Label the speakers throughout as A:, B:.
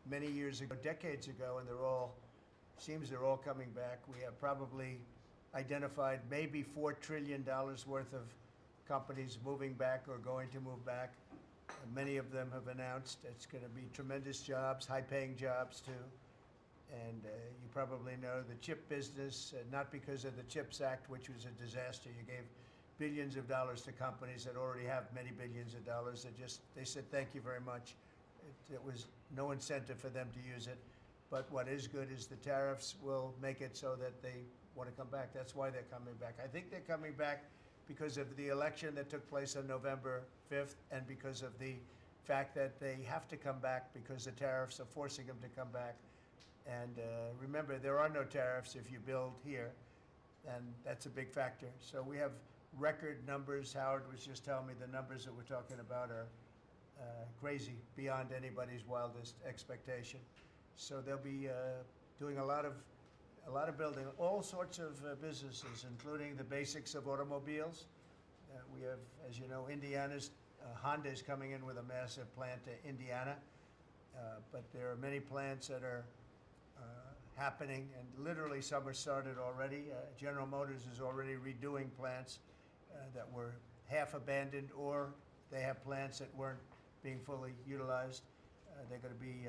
A: many years ago, decades ago, and they're all coming back. We have probably identified maybe $4 trillion worth of companies moving back or going to move back. Many of them have announced it's going to be tremendous jobs, high-paying jobs too. And you probably know the chip business, not because of the CHIPS Act, which was a disaster. You gave billions of dollars to companies that already have many billions of dollars. They said thank you very much. It was no incentive for them to use it. But what is good is the tariffs will make it so that they want to come back. That's why they're coming back. I think they're coming back because of the election that took place on November 5th and because of the fact that they have to come back because the tariffs are forcing them to come back. And remember, there are no tariffs if you build here, and that's a big factor. So we have record numbers. Howard was just telling me the numbers that we're talking about are crazy, beyond anybody's wildest expectation. So they'll be doing a lot of building, all sorts of businesses, including the basics of automobiles. We have, as you know, Honda is coming in with a massive plant to Indiana, but there are many plants that are happening, and literally some are started already. General Motors is already redoing plants that were half abandoned, or they have plants that weren't being fully utilized. They're going to be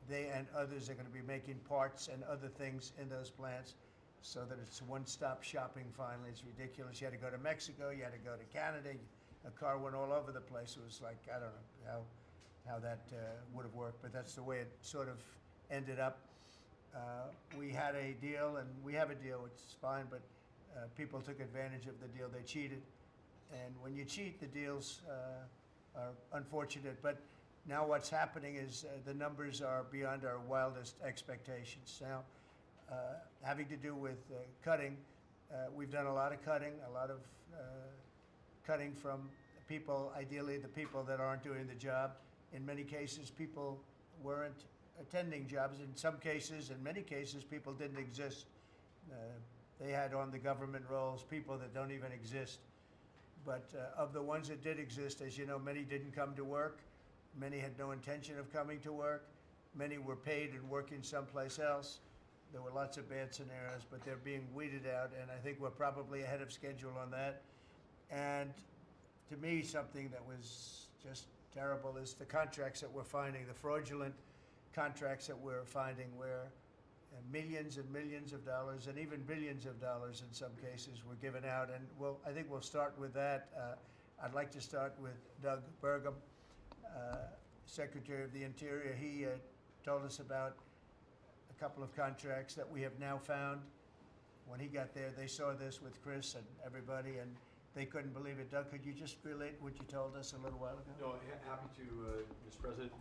A: they and others are going to be making parts and other things in those plants so that it's one-stop shopping finally. It's ridiculous. You had to go to Mexico, you had to go to Canada, a car went all over the place. It was like, I don't know how that would have worked, but that's the way it sort of ended up. We had a deal, and we have a deal, which is fine, but people took advantage of the deal. They cheated. And when you cheat, the deals are unfortunate. But now what's happening is the numbers are beyond our wildest expectations. Now, having to do with cutting, we've done a lot of cutting from people, ideally the people that aren't doing the job. In many cases, people weren't attending jobs. In some cases, in many cases, people didn't exist. They had on the government rolls people that don't even exist. But of the ones that did exist, as you know, many didn't come to work. Many had no intention of coming to work. Many were paid and working someplace else. There were lots of bad scenarios, but they're being weeded out, and I think we're probably ahead of schedule on that. And to me, something that was just terrible is the contracts that we're finding, the fraudulent contracts that we're finding where millions and millions of dollars and even billions of dollars in some cases were given out. And I think we'll start with that. I'd like to start with Doug Burgum, Secretary of the Interior. He told us about a couple of contracts that we have now found. When he got there, they saw this with Chris and everybody, and they couldn't believe it. Doug, could you just relate what you told us a little while ago?
B: No, happy to, Mr. President.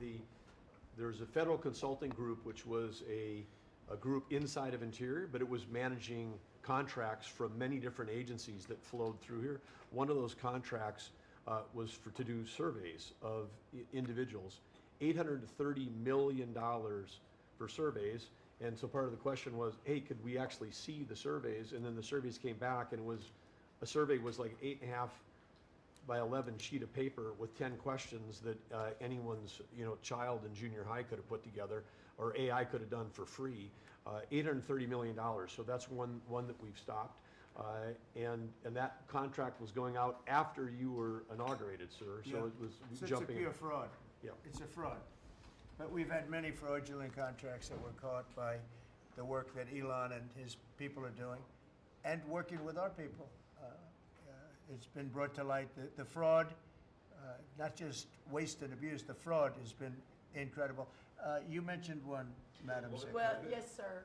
B: There's a federal consulting group, which was a group inside of Interior, but it was managing contracts from many different agencies that flowed through here. One of those contracts was to do surveys of individuals, $830 million for surveys. And so part of the question was, hey, could we actually see the surveys? And then the surveys came back, and a survey was like 8.5 by 11 sheet of paper with 10 questions that anyone's child in junior high could have put together, or AI could have done for free. $830 million. So that's one that we've stopped. And that contract was going out after you were inaugurated, sir. So it was jumping.
A: It's a pure fraud.
B: Yeah.
A: It's a fraud. But we've had many fraudulent contracts that were caught by the work that Elon and his people are doing, and working with our people. It's been brought to light. The fraud, not just waste and abuse, the fraud has been incredible. You mentioned one, Madam Secretary.
C: Well, yes, sir.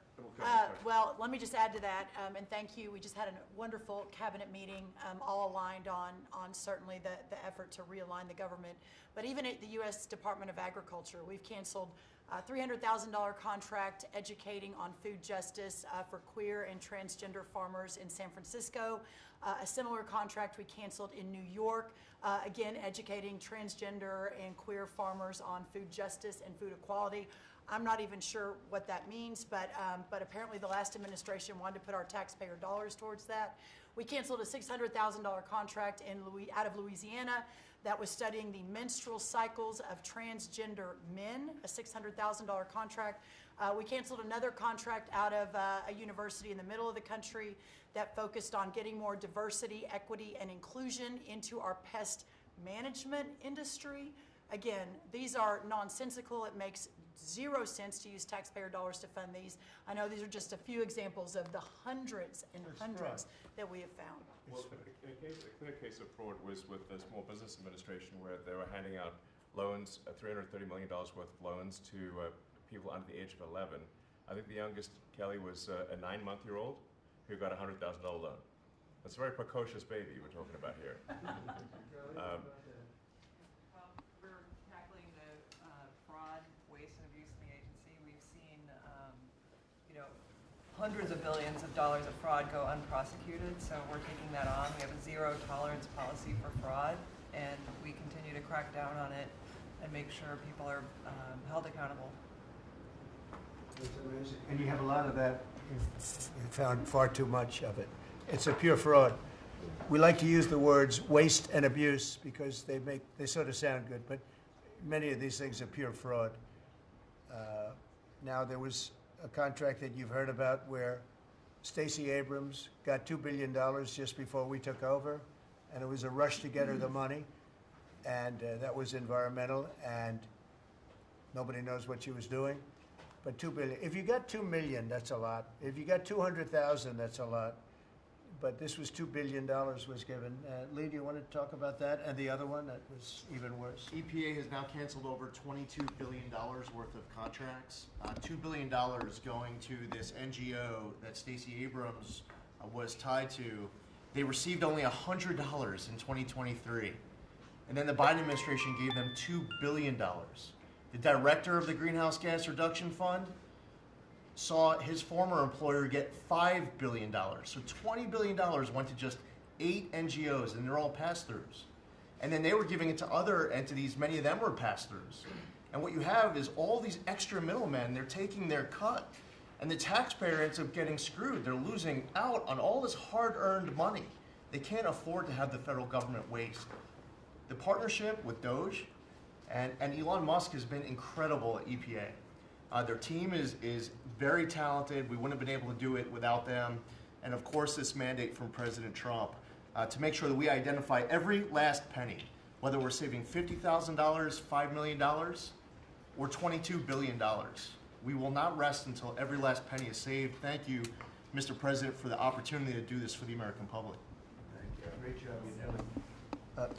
C: Well, let me just add to that, and thank you. We just had a wonderful cabinet meeting, all aligned on certainly the effort to realign the government. But even at the U.S. Department of Agriculture, we've canceled a $300,000 contract educating on food justice for queer and transgender farmers in San Francisco. A similar contract we canceled in New York, again, educating transgender and queer farmers on food justice and food equality. I'm not even sure what that means, but apparently the last administration wanted to put our taxpayer dollars towards that. We canceled a $600,000 contract out of Louisiana that was studying the menstrual cycles of transgender men, a $600,000 contract. We canceled another contract out of a university in the middle of the country that focused on getting more diversity, equity, and inclusion into our pest management industry. Again, these are nonsensical. It makes zero sense to use taxpayer dollars to fund these. I know these are just a few examples of the hundreds and hundreds that we have found.
D: Well, a clear case of fraud was with the Small Business Administration, where they were handing out loans, $330 million worth of loans to people under the age of 11. I think the youngest, Kelly, was a 9-month-old who got a $100,000 loan. That's a very precocious baby we're talking about here.
E: Well, we're tackling the fraud, waste, and abuse in the agency. We've seen, hundreds of billions of dollars of fraud go unprosecuted, so we're taking that on. We have a zero tolerance policy for fraud, and we continue to crack down on it and make sure people are held accountable.
A: It's amazing. And you have a lot of that. You found far too much of it. It's a pure fraud. We like to use the words waste and abuse because they sort of sound good, but many of these things are pure fraud. Now there was a contract that you've heard about where Stacey Abrams got $2 billion just before we took over, and it was a rush to get her the money, and that was environmental, and nobody knows what she was doing. But $2 billion. If you got $2 million, that's a lot. If you got 200,000, that's a lot. But this was $2 billion was given. Lee, do you want to talk about that? And the other one that was even worse.
F: EPA has now canceled over $22 billion worth of contracts. $2 billion going to this NGO that Stacey Abrams was tied to. They received only $100 in 2023. And then the Biden administration gave them $2 billion. The director of the Greenhouse Gas Reduction Fund saw his former employer get $5 billion. So $20 billion went to just 8 NGOs, and they're all pass-throughs. And then they were giving it to other entities. Many of them were pass-throughs. And what you have is all these extra middlemen, they're taking their cut. And the taxpayer ends up getting screwed. They're losing out on all this hard-earned money. They can't afford to have the federal government waste. The partnership with Doge and Elon Musk has been incredible at EPA. Their team is very talented. We wouldn't have been able to do it without them. And of course, this mandate from President Trump to make sure that we identify every last penny, whether we're saving $50,000, $5 million, or $22 billion. We will not rest until every last penny is saved. Thank you, Mr. President, for the opportunity to do this for the American public.
A: Thank you. Great job.